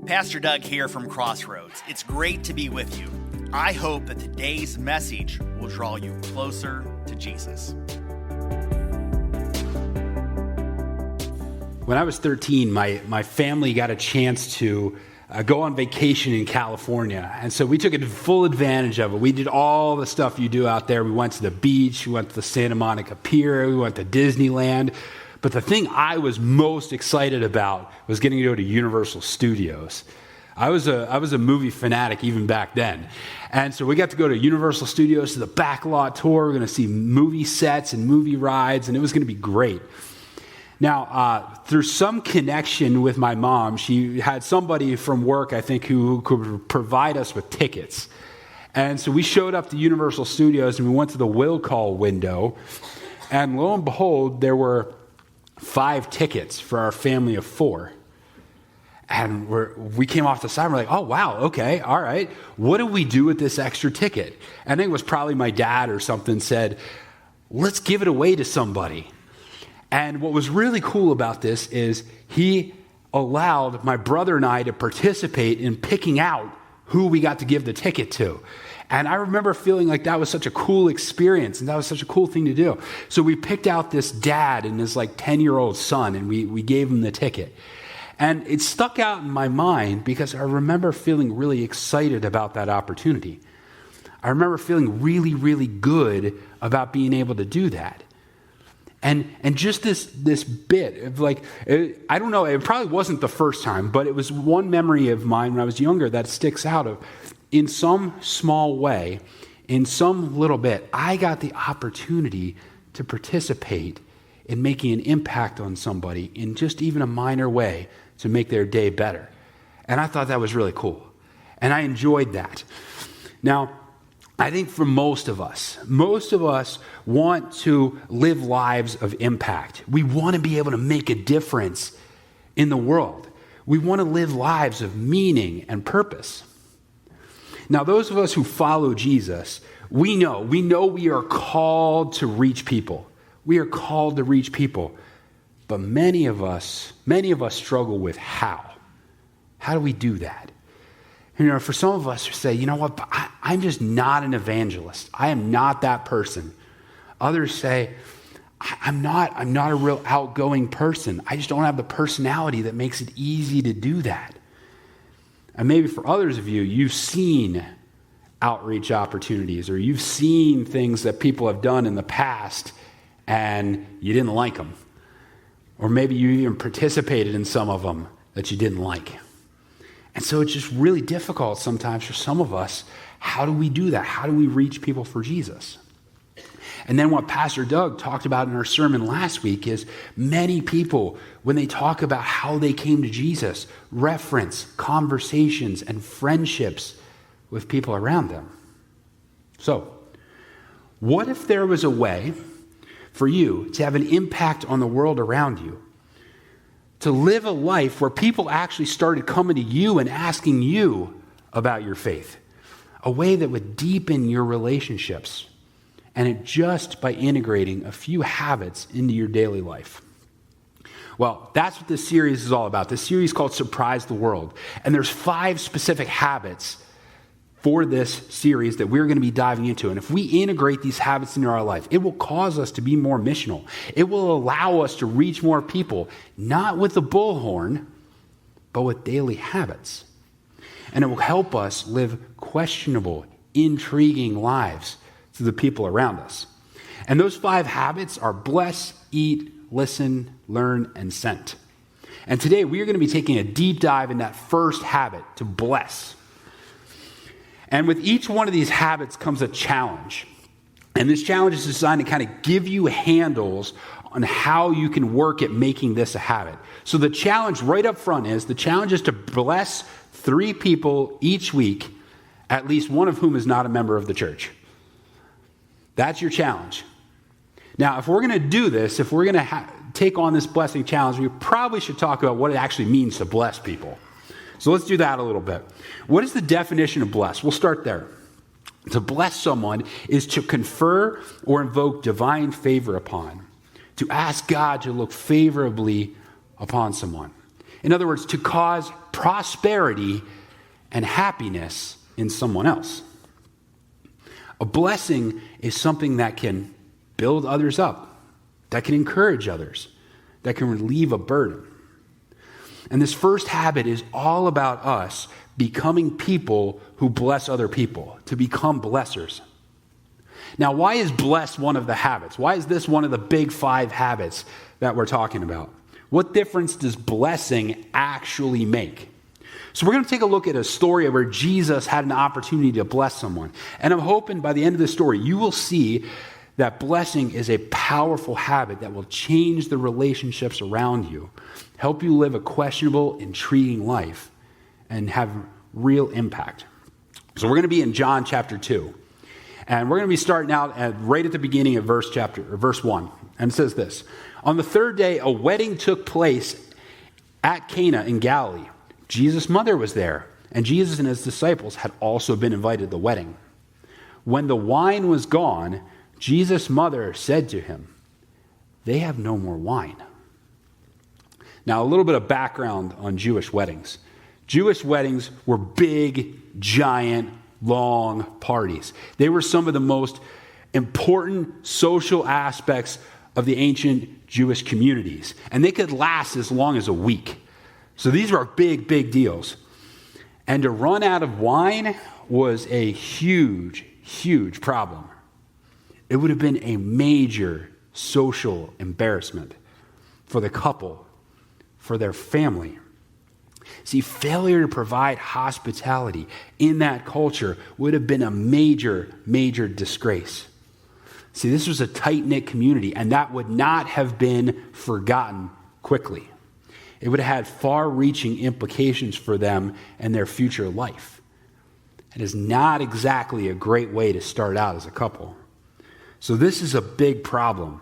Pastor Doug here from Crossroads. It's great to be with you. I hope that today's message will draw you closer to Jesus. When I was 13, my family got a chance to go on vacation in California. And so we took full advantage of it. We did all the stuff you do out there. We went to the beach, we went to the Santa Monica Pier, we went to Disneyland. But the thing I was most excited about was getting to go to Universal Studios. I was a movie fanatic even back then. And so we got to go to Universal Studios to the backlot tour. We're going to see movie sets and movie rides, and it was going to be great. Now, through some connection with my mom, she had somebody from work, I think, who could provide us with tickets. And so we showed up to Universal Studios, and we went to the will call window. And lo and behold, there were 5 tickets for our family of 4. And we came off the side, and we're like, oh, wow, okay, all right. What do we do with this extra ticket? And I think it was probably my dad or something said, let's give it away to somebody. And what was really cool about this is he allowed my brother and I to participate in picking out who we got to give the ticket to. And I remember feeling like that was such a cool experience, and that was such a cool thing to do. So we picked out this dad and his 10-year-old son, and we gave him the ticket. And it stuck out in my mind because I remember feeling really excited about that opportunity. I remember feeling really, really good about being able to do that. And just this bit of I don't know, it probably wasn't the first time, but it was one memory of mine when I was younger that sticks out of, in some small way, in some little bit, I got the opportunity to participate in making an impact on somebody in just even a minor way to make their day better. And I thought that was really cool. And I enjoyed that. Now, I think for most of us want to live lives of impact. We want to be able to make a difference in the world. We want to live lives of meaning and purpose. Now, those of us who follow Jesus, we know we are called to reach people. We are called to reach people. But many of us struggle with how. How do we do that? For some of us who say, you know what, I'm just not an evangelist. I am not that person. Others say, I'm not a real outgoing person. I just don't have the personality that makes it easy to do that. And maybe for others of you, you've seen outreach opportunities, or you've seen things that people have done in the past and you didn't like them. Or maybe you even participated in some of them that you didn't like. And so it's just really difficult sometimes for some of us. How do we do that? How do we reach people for Jesus? And then what Pastor Doug talked about in our sermon last week is many people, when they talk about how they came to Jesus, reference conversations and friendships with people around them. So, what if there was a way for you to have an impact on the world around you? To live a life where people actually started coming to you and asking you about your faith. A way that would deepen your relationships. And it just by integrating a few habits into your daily life. Well, that's what this series is all about. This series is called Surprise the World. And there's 5 specific habits for this series that we're going to be diving into. And if we integrate these habits into our life, it will cause us to be more missional. It will allow us to reach more people, not with the bullhorn, but with daily habits. And it will help us live questionable, intriguing lives to the people around us. And those 5 habits are bless, eat, listen, learn, and sent. And today we are going to be taking a deep dive in that first habit, to bless. And with each one of these habits comes a challenge. And this challenge is designed to kind of give you handles on how you can work at making this a habit. So the challenge right up front is to bless 3 people each week, at least one of whom is not a member of the church. That's your challenge. Now, if we're going to do this, if we're going to take on this blessing challenge, we probably should talk about what it actually means to bless people. So let's do that a little bit. What is the definition of bless? We'll start there. To bless someone is to confer or invoke divine favor upon, to ask God to look favorably upon someone. In other words, to cause prosperity and happiness in someone else. A blessing is something that can build others up, that can encourage others, that can relieve a burden. And this first habit is all about us becoming people who bless other people, to become blessers. Now, why is blessed one of the habits? Why is this one of the big 5 habits that we're talking about? What difference does blessing actually make? So we're going to take a look at a story where Jesus had an opportunity to bless someone. And I'm hoping by the end of the story, you will see that blessing is a powerful habit that will change the relationships around you, help you live a questionable, intriguing life, and have real impact. So we're going to be in John chapter 2. And we're going to be starting out right at the beginning of verse 1. And it says this: On the 3rd day, a wedding took place at Cana in Galilee. Jesus' mother was there, and Jesus and his disciples had also been invited to the wedding. When the wine was gone, Jesus' mother said to him, "They have no more wine." Now, a little bit of background on Jewish weddings. Jewish weddings were big, giant, long parties. They were some of the most important social aspects of the ancient Jewish communities, and they could last as long as a week. So these were big, big deals. And to run out of wine was a huge, huge problem. It would have been a major social embarrassment for the couple, for their family. See, failure to provide hospitality in that culture would have been a major, major disgrace. See, this was a tight-knit community, and that would not have been forgotten quickly. It would have had far-reaching implications for them and their future life. It is not exactly a great way to start out as a couple. So this is a big problem.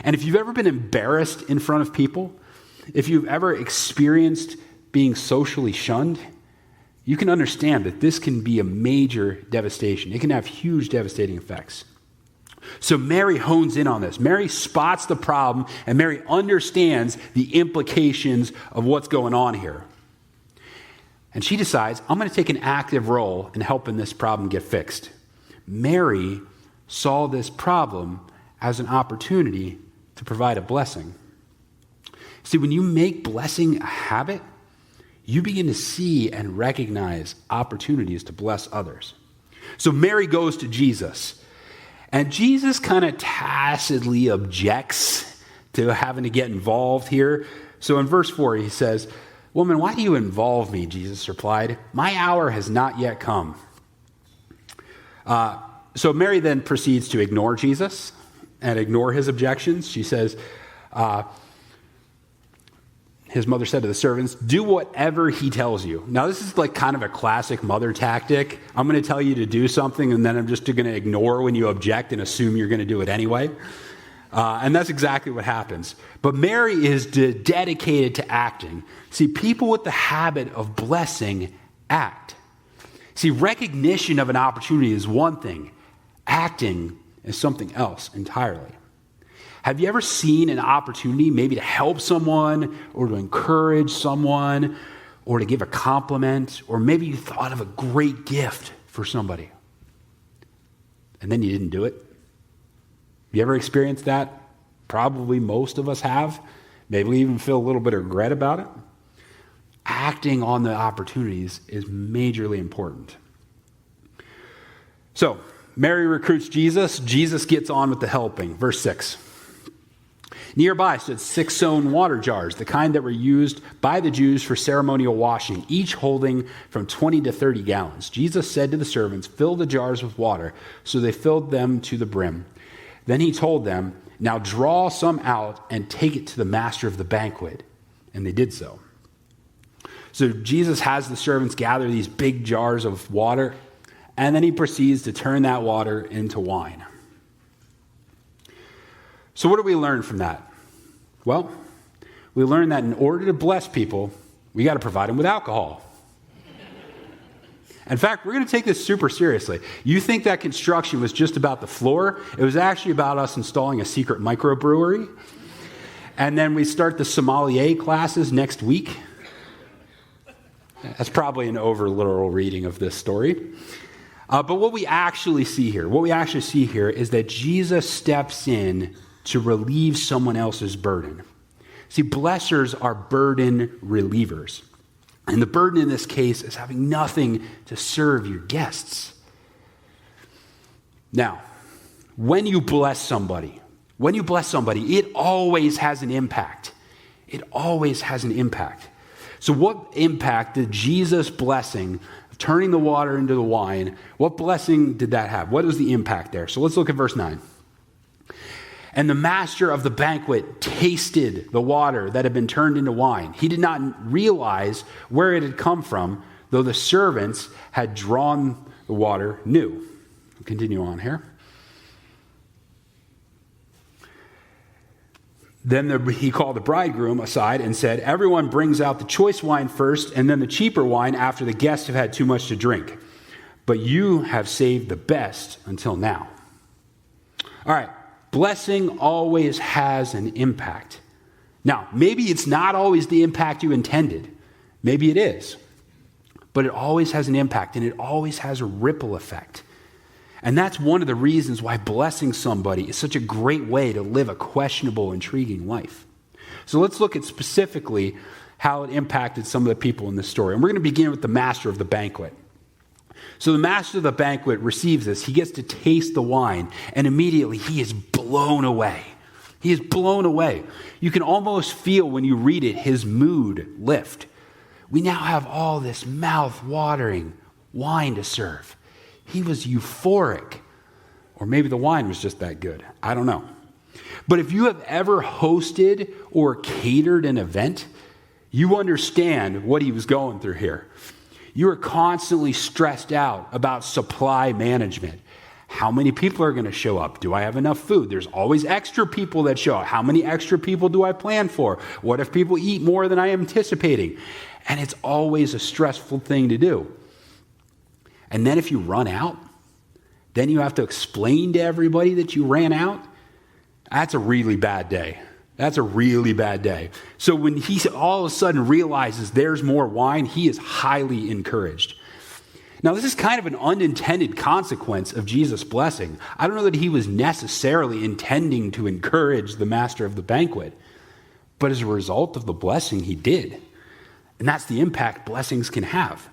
And if you've ever been embarrassed in front of people, if you've ever experienced being socially shunned, you can understand that this can be a major devastation. It can have huge devastating effects. So Mary hones in on this. Mary spots the problem, and Mary understands the implications of what's going on here. And she decides, I'm going to take an active role in helping this problem get fixed. Mary saw this problem as an opportunity to provide a blessing. See, when you make blessing a habit, you begin to see and recognize opportunities to bless others. So Mary goes to Jesus. And Jesus kind of tacitly objects to having to get involved here. So in verse 4, he says, "Woman, why do you involve me?" Jesus replied, "My hour has not yet come." So Mary then proceeds to ignore Jesus and ignore his objections. She says, his mother said to the servants, "Do whatever he tells you." Now, this is like kind of a classic mother tactic. I'm going to tell you to do something, and then I'm just going to ignore when you object and assume you're going to do it anyway. And that's exactly what happens. But Mary is dedicated to acting. See, people with the habit of blessing act. See, recognition of an opportunity is one thing. Acting is something else entirely. Have you ever seen an opportunity maybe to help someone or to encourage someone or to give a compliment, or maybe you thought of a great gift for somebody and then you didn't do it? You ever experienced that? Probably most of us have. Maybe we even feel a little bit of regret about it. Acting on the opportunities is majorly important. So, Mary recruits Jesus. Jesus gets on with the helping. Verse 6. Nearby stood 6 stone water jars, the kind that were used by the Jews for ceremonial washing, each holding from 20 to 30 gallons. Jesus said to the servants, "Fill the jars with water." So they filled them to the brim. Then he told them, "Now draw some out and take it to the master of the banquet." And they did so. So Jesus has the servants gather these big jars of water, and then he proceeds to turn that water into wine. So what do we learn from that? Well, we learn that in order to bless people, we got to provide them with alcohol. In fact, we're going to take this super seriously. You think that construction was just about the floor? It was actually about us installing a secret microbrewery. And then we start the sommelier classes next week. That's probably an over-literal reading of this story. But what we actually see here is that Jesus steps in to relieve someone else's burden. See, blessers are burden relievers. And the burden in this case is having nothing to serve your guests. Now, when you bless somebody, it always has an impact. It always has an impact. So what impact did Jesus' blessing of turning the water into the wine, what blessing did that have? What was the impact there? So let's look at verse 9. And the master of the banquet tasted the water that had been turned into wine. He did not realize where it had come from, though the servants had drawn the water new. We'll continue on here. Then he called the bridegroom aside and said, everyone brings out the choice wine first and then the cheaper wine after the guests have had too much to drink. But you have saved the best until now. All right. Blessing always has an impact. Now, maybe it's not always the impact you intended. Maybe it is. But it always has an impact, and it always has a ripple effect. And that's one of the reasons why blessing somebody is such a great way to live a questionable, intriguing life. So let's look at specifically how it impacted some of the people in this story. And we're going to begin with the master of the banquet. So the master of the banquet receives this. He gets to taste the wine, and immediately he is blown away. He is blown away. You can almost feel when you read it, his mood lift. We now have all this mouth-watering wine to serve. He was euphoric. Or maybe the wine was just that good. I don't know. But if you have ever hosted or catered an event, you understand what he was going through here. You are constantly stressed out about supply management. How many people are going to show up? Do I have enough food? There's always extra people that show up. How many extra people do I plan for? What if people eat more than I am anticipating? And it's always a stressful thing to do. And then if you run out, then you have to explain to everybody that you ran out. That's a really bad day. That's a really bad day. So when he all of a sudden realizes there's more wine, he is highly encouraged. Now, this is kind of an unintended consequence of Jesus' blessing. I don't know that he was necessarily intending to encourage the master of the banquet, but as a result of the blessing, he did. And that's the impact blessings can have.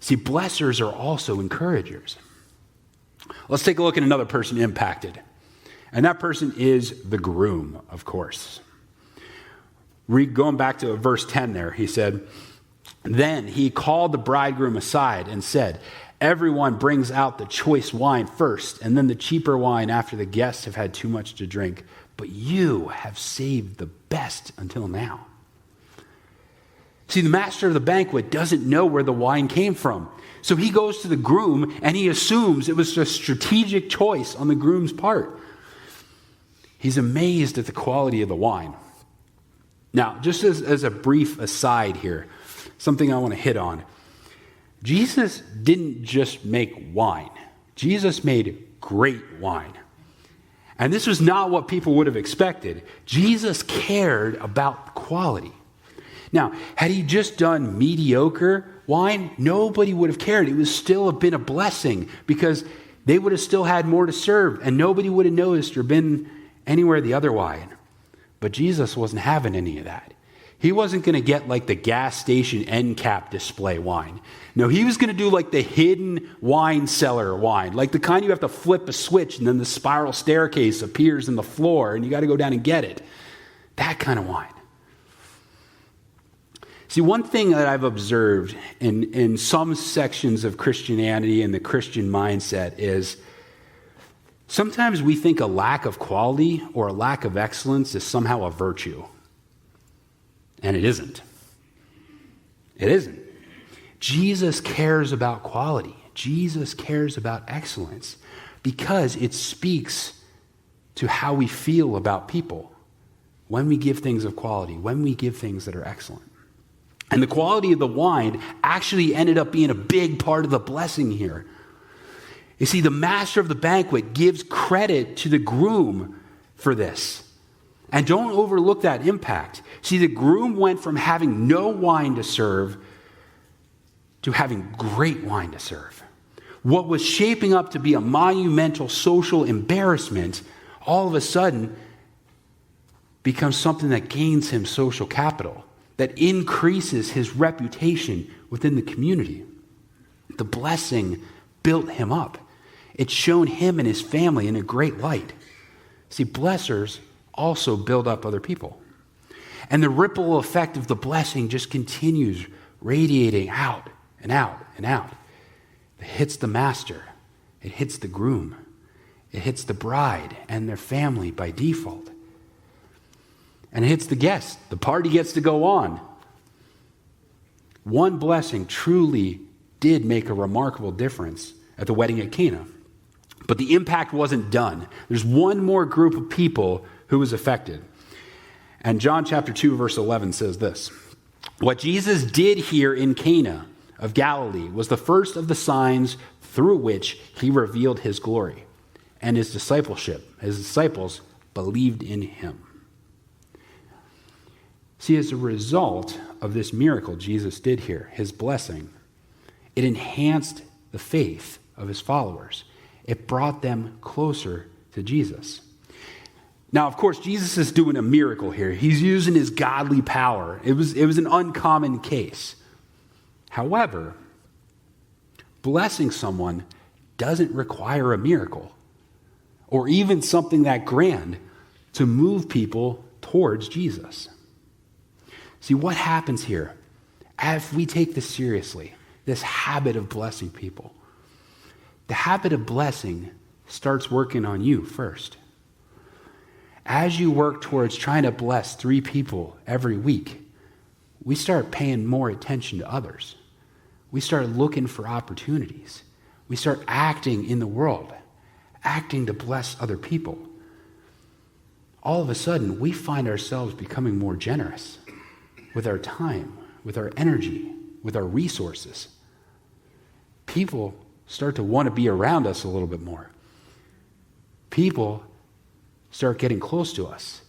See, blessers are also encouragers. Let's take a look at another person impacted. And that person is the groom, of course. Going back to verse 10 there, he said, then he called the bridegroom aside and said, everyone brings out the choice wine first, and then the cheaper wine after the guests have had too much to drink. But you have saved the best until now. See, the master of the banquet doesn't know where the wine came from. So he goes to the groom and he assumes it was a strategic choice on the groom's part. He's amazed at the quality of the wine. Now, just as a brief aside here, something I want to hit on. Jesus didn't just make wine. Jesus made great wine. And this was not what people would have expected. Jesus cared about quality. Now, had he just done mediocre wine, nobody would have cared. It would still have been a blessing because they would have still had more to serve and nobody would have noticed or been anywhere the other wine. But Jesus wasn't having any of that. He wasn't going to get like the gas station end cap display wine. No, he was going to do like the hidden wine cellar wine, like the kind you have to flip a switch and then the spiral staircase appears in the floor and you got to go down and get it. That kind of wine. See, one thing that I've observed in some sections of Christianity and the Christian mindset is sometimes we think a lack of quality or a lack of excellence is somehow a virtue. And it isn't. It isn't. Jesus cares about quality. Jesus cares about excellence because it speaks to how we feel about people when we give things of quality, when we give things that are excellent. And the quality of the wine actually ended up being a big part of the blessing here. You see, the master of the banquet gives credit to the groom for this. And don't overlook that impact. See, the groom went from having no wine to serve to having great wine to serve. What was shaping up to be a monumental social embarrassment all of a sudden becomes something that gains him social capital, that increases his reputation within the community. The blessing built him up. It's shown him and his family in a great light. See, blessers also build up other people. And the ripple effect of the blessing just continues radiating out and out and out. It hits the master. It hits the groom. It hits the bride and their family by default. And it hits the guest. The party gets to go on. One blessing truly did make a remarkable difference at the wedding at Cana. But the impact wasn't done. There's one more group of people who was affected. And John chapter 2, verse 11 says this: "What Jesus did here in Cana of Galilee was the first of the signs through which he revealed his glory, and his disciples believed in him." See, as a result of this miracle Jesus did here, his blessing, it enhanced the faith of his followers. It brought them closer to Jesus. Now, of course, Jesus is doing a miracle here. He's using his godly power. It was an uncommon case. However, blessing someone doesn't require a miracle or even something that grand to move people towards Jesus. See, what happens here, if we take this seriously, this habit of blessing people, the habit of blessing starts working on you first. As you work towards trying to bless 3 people every week, we start paying more attention to others. We start looking for opportunities. We start acting in the world, acting to bless other people. All of a sudden, we find ourselves becoming more generous with our time, with our energy, with our resources. People start to want to be around us a little bit more. People start getting close to us.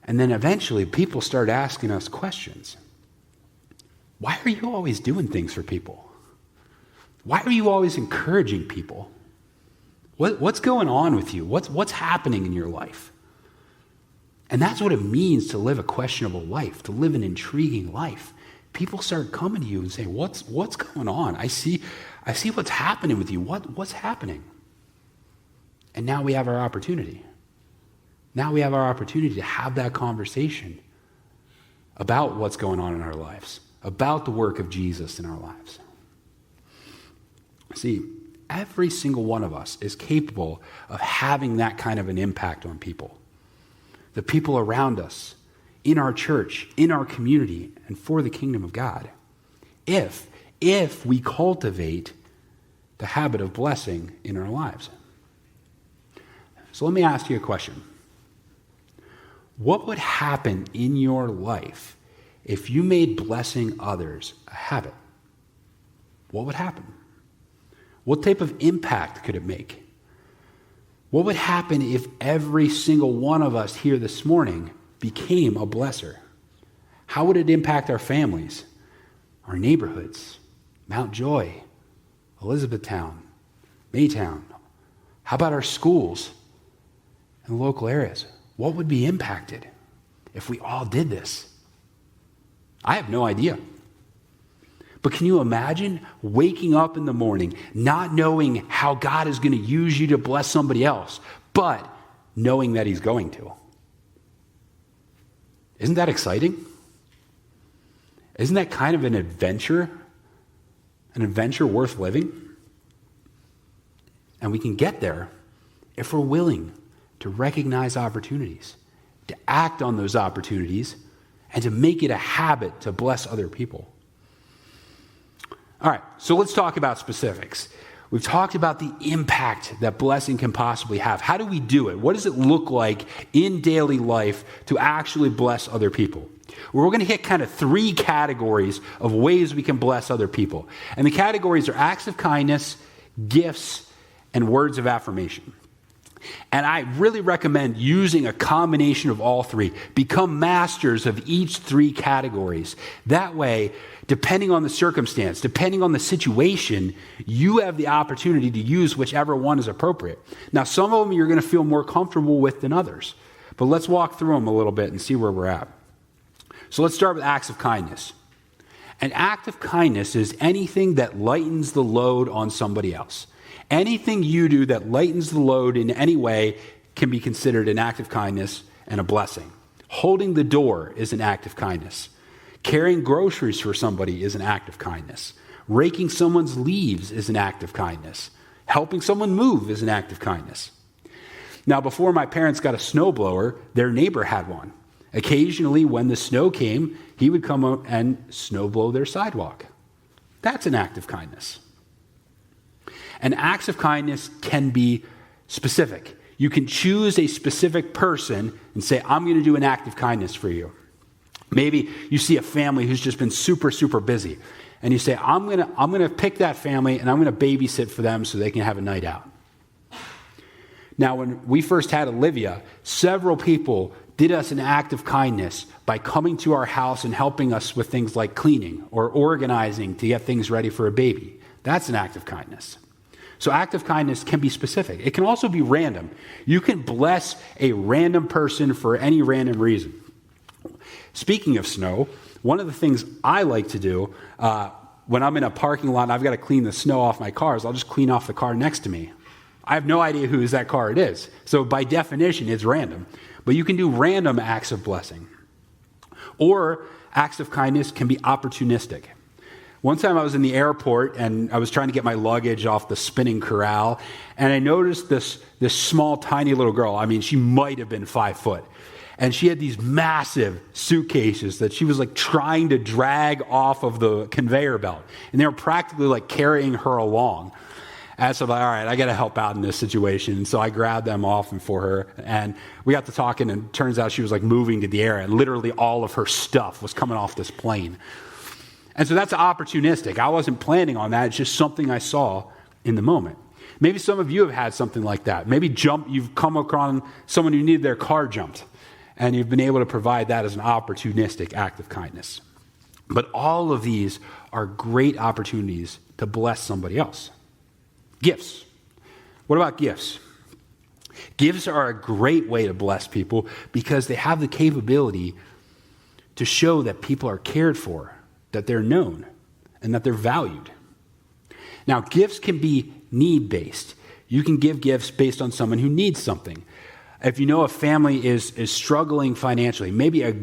And then eventually people start asking us questions. Why are you always doing things for people? Why are you always encouraging people? What's going on with you? What's happening in your life? And that's what it means to live a questionable life, to live an intriguing life. People start coming to you and say, what's going on? I see what's happening with you. What's happening? And now we have our opportunity. Now we have our opportunity to have that conversation about what's going on in our lives, about the work of Jesus in our lives. See, every single one of us is capable of having that kind of an impact on people. The people around us, in our church, in our community, and for the kingdom of God. If we cultivate the habit of blessing in our lives. So let me ask you a question. What would happen in your life if you made blessing others a habit? What would happen? What type of impact could it make? What would happen if every single one of us here this morning became a blesser? How would it impact our families, our neighborhoods, Mount Joy, Elizabethtown, Maytown? How about our schools and local areas? What would be impacted if we all did this? I have no idea. But can you imagine waking up in the morning, not knowing how God is going to use you to bless somebody else, but knowing that he's going to? Isn't that exciting? Isn't that kind of an adventure worth living? And we can get there if we're willing to recognize opportunities, to act on those opportunities, and to make it a habit to bless other people. All right, so let's talk about specifics. We've talked about the impact that blessing can possibly have. How do we do it? What does it look like in daily life to actually bless other people? We're going to hit kind of 3 categories of ways we can bless other people. And the categories are acts of kindness, gifts, and words of affirmation. And I really recommend using a combination of all three. Become masters of each three categories. That way, depending on the circumstance, depending on the situation, you have the opportunity to use whichever one is appropriate. Now, some of them you're going to feel more comfortable with than others. But let's walk through them a little bit and see where we're at. So let's start with acts of kindness. An act of kindness is anything that lightens the load on somebody else. Anything you do that lightens the load in any way can be considered an act of kindness and a blessing. Holding the door is an act of kindness. Carrying groceries for somebody is an act of kindness. Raking someone's leaves is an act of kindness. Helping someone move is an act of kindness. Now, before my parents got a snowblower, their neighbor had one. Occasionally, when the snow came, he would come out and snowblow their sidewalk. That's an act of kindness. And acts of kindness can be specific. You can choose a specific person and say, I'm going to do an act of kindness for you. Maybe you see a family who's just been super, super busy. And you say, I'm going to pick that family and I'm going to babysit for them so they can have a night out. Now, when we first had Olivia, several people did us an act of kindness by coming to our house and helping us with things like cleaning or organizing to get things ready for a baby. That's an act of kindness. So act of kindness can be specific. It can also be random. You can bless a random person for any random reason. Speaking of snow, one of the things I like to do when I'm in a parking lot and I've got to clean the snow off my car is I'll just clean off the car next to me. I have no idea whose that car it is. So by definition, it's random. But you can do random acts of blessing. Or acts of kindness can be opportunistic. One time I was in the airport and I was trying to get my luggage off the spinning corral, and I noticed this small, tiny little girl. I mean, she might have been 5 foot. And she had these massive suitcases that she was like trying to drag off of the conveyor belt. And they were practically like carrying her along. And so I'm like, all right, I got to help out in this situation. And so I grabbed them off and for her. And we got to talking, and it turns out she was like moving to the air, and literally all of her stuff was coming off this plane. And so that's opportunistic. I wasn't planning on that. It's just something I saw in the moment. Maybe some of you have had something like that. Maybe you've come across someone who needed their car jumped, and you've been able to provide that as an opportunistic act of kindness. But all of these are great opportunities to bless somebody else. Gifts. What about gifts? Gifts are a great way to bless people because they have the capability to show that people are cared for, that they're known, and that they're valued. Now, gifts can be need-based. You can give gifts based on someone who needs something. If you know a family is struggling financially, maybe a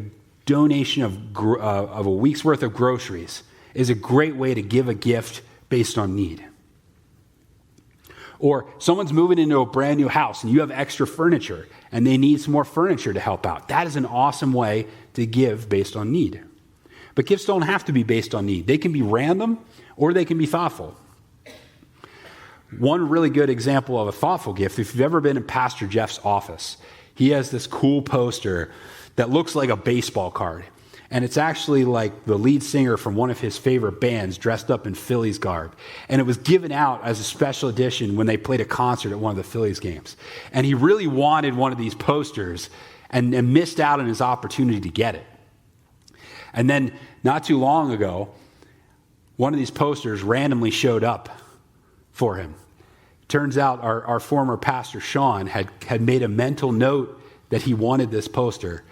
donation of a week's worth of groceries is a great way to give a gift based on need. Or someone's moving into a brand new house and you have extra furniture and they need some more furniture to help out. That is an awesome way to give based on need. But gifts don't have to be based on need. They can be random or they can be thoughtful. One really good example of a thoughtful gift, if you've ever been in Pastor Jeff's office, he has this cool poster that looks like a baseball card. And it's actually like the lead singer from one of his favorite bands dressed up in Phillies garb. And it was given out as a special edition when they played a concert at one of the Phillies games. And he really wanted one of these posters and missed out on his opportunity to get it. And then not too long ago, one of these posters randomly showed up for him. Turns out our former pastor, Sean, had made a mental note that he wanted this poster.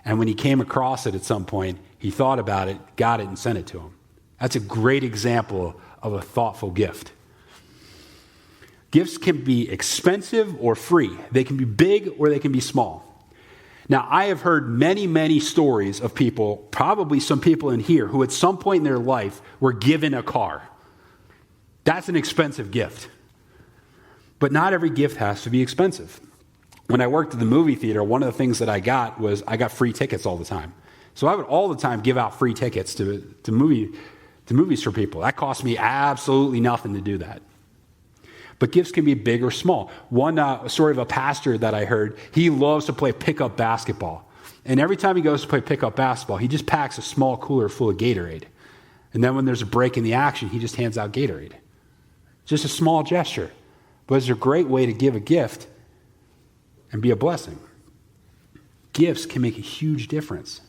And when he came across it at some point, he thought about it, got it, and sent it to him. That's a great example of a thoughtful gift. Gifts can be expensive or free. They can be big or they can be small. Now, I have heard many, many stories of people, probably some people in here, who at some point in their life were given a car. That's an expensive gift. But not every gift has to be expensive. When I worked at the movie theater, one of the things that I got was I got free tickets all the time. So I would all the time give out free tickets to movies for people. That cost me absolutely nothing to do that. But gifts can be big or small. One story of a pastor that I heard, he loves to play pickup basketball. And every time he goes to play pickup basketball, he just packs a small cooler full of Gatorade. And then when there's a break in the action, he just hands out Gatorade. Just a small gesture. But it's a great way to give a gift and be a blessing. Gifts can make a huge difference.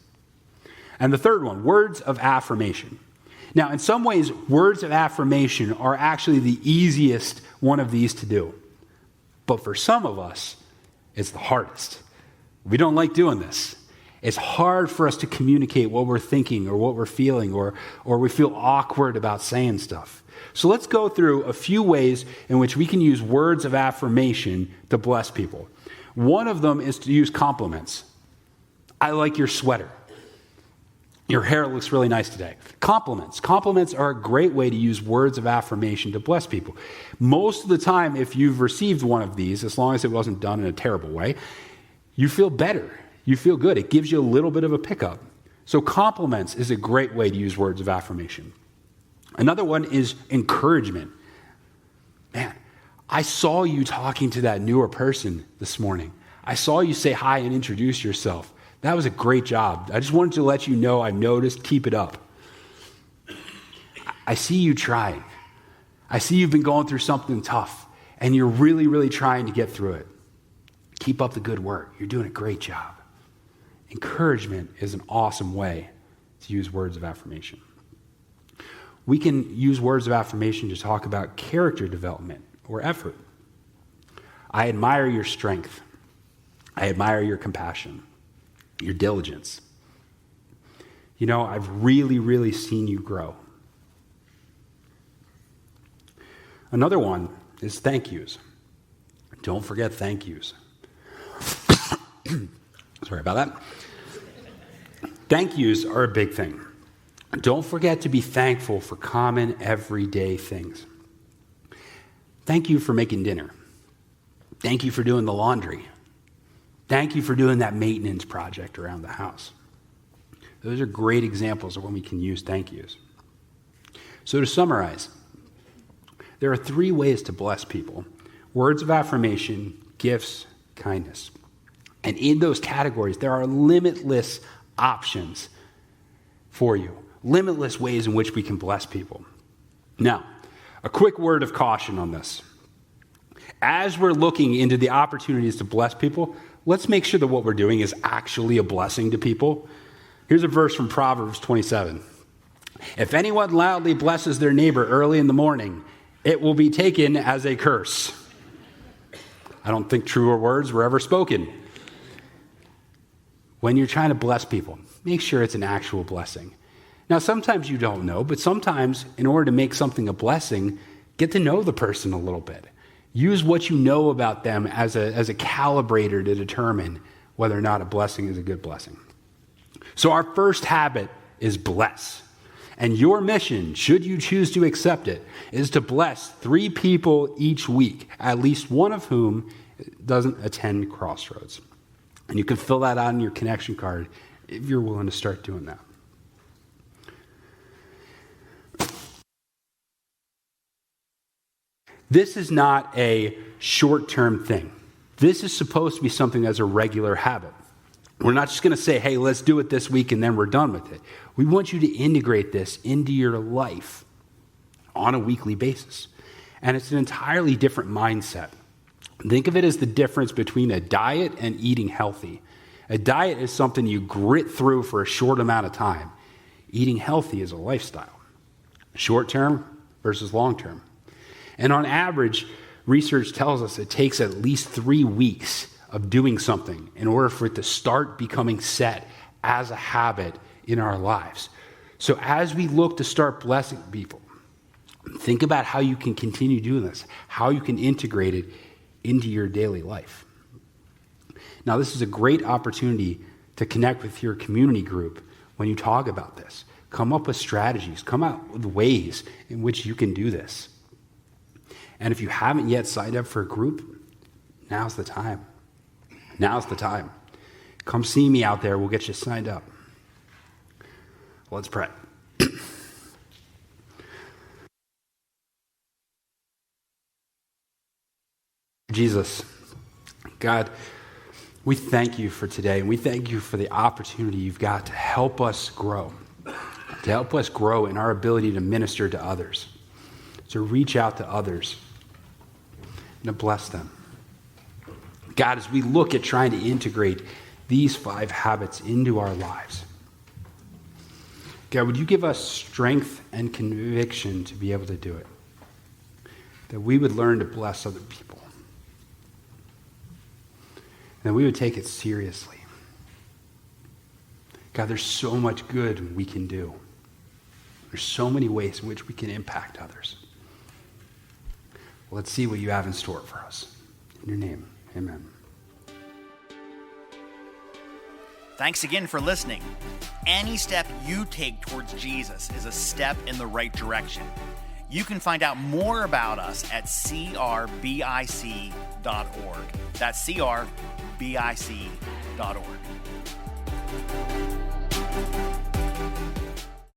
And the third one, words of affirmation. Now, in some ways, words of affirmation are actually the easiest one of these to do. But for some of us, it's the hardest. We don't like doing this. It's hard for us to communicate what we're thinking or what we're feeling, or we feel awkward about saying stuff. So let's go through a few ways in which we can use words of affirmation to bless people. One of them is to use compliments. I like your sweater. Your hair looks really nice today. Compliments. Compliments are a great way to use words of affirmation to bless people. Most of the time, if you've received one of these, as long as it wasn't done in a terrible way, you feel better. You feel good. It gives you a little bit of a pickup. So compliments is a great way to use words of affirmation. Another one is encouragement. Man, I saw you talking to that newer person this morning. I saw you say hi and introduce yourself. That was a great job. I just wanted to let you know I noticed. Keep it up. I see you trying. I see you've been going through something tough, and you're really, really trying to get through it. Keep up the good work. You're doing a great job. Encouragement is an awesome way to use words of affirmation. We can use words of affirmation to talk about character development or effort. I admire your strength. I admire your compassion, your diligence. You know, I've really, really seen you grow. Another one is thank yous. Don't forget thank yous. Sorry about that. Thank yous are a big thing. Don't forget to be thankful for common, everyday things. Thank you for making dinner. Thank you for doing the laundry. Thank you for doing that maintenance project around the house. Those are great examples of when we can use thank yous. So to summarize, there are 3 ways to bless people: words of affirmation, gifts, kindness. And in those categories, there are limitless options for you, limitless ways in which we can bless people. Now, a quick word of caution on this. As we're looking into the opportunities to bless people, let's make sure that what we're doing is actually a blessing to people. Here's a verse from Proverbs 27. If anyone loudly blesses their neighbor early in the morning, it will be taken as a curse. I don't think truer words were ever spoken. When you're trying to bless people, make sure it's an actual blessing. Now, sometimes you don't know, but sometimes in order to make something a blessing, get to know the person a little bit. Use what you know about them as a calibrator to determine whether or not a blessing is a good blessing. So our first habit is bless. And your mission, should you choose to accept it, is to bless 3 people each week, at least one of whom doesn't attend Crossroads. And you can fill that out on your connection card if you're willing to start doing that. This is not a short-term thing. This is supposed to be something that's a regular habit. We're not just going to say, hey, let's do it this week and then we're done with it. We want you to integrate this into your life on a weekly basis. And it's an entirely different mindset. Think of it as the difference between a diet and eating healthy. A diet is something you grit through for a short amount of time. Eating healthy is a lifestyle. Short-term versus long-term. And on average, research tells us it takes at least 3 weeks of doing something in order for it to start becoming set as a habit in our lives. So as we look to start blessing people, think about how you can continue doing this, how you can integrate it into your daily life. Now, this is a great opportunity to connect with your community group when you talk about this. Come up with strategies, come out with ways in which you can do this. And if you haven't yet signed up for a group, now's the time. Now's the time. Come see me out there. We'll get you signed up. Let's pray. Jesus, God, we thank you for today, and we thank you for the opportunity you've got to help us grow in our ability to minister to others, to reach out to others, and to bless them. God, as we look at trying to integrate these 5 habits into our lives, God, would you give us strength and conviction to be able to do it? That we would learn to bless other people. And that we would take it seriously. God, there's so much good we can do. There's so many ways in which we can impact others. Well, let's see what you have in store for us. In your name, amen. Thanks again for listening. Any step you take towards Jesus is a step in the right direction. You can find out more about us at crbic.org. That's crbic.org.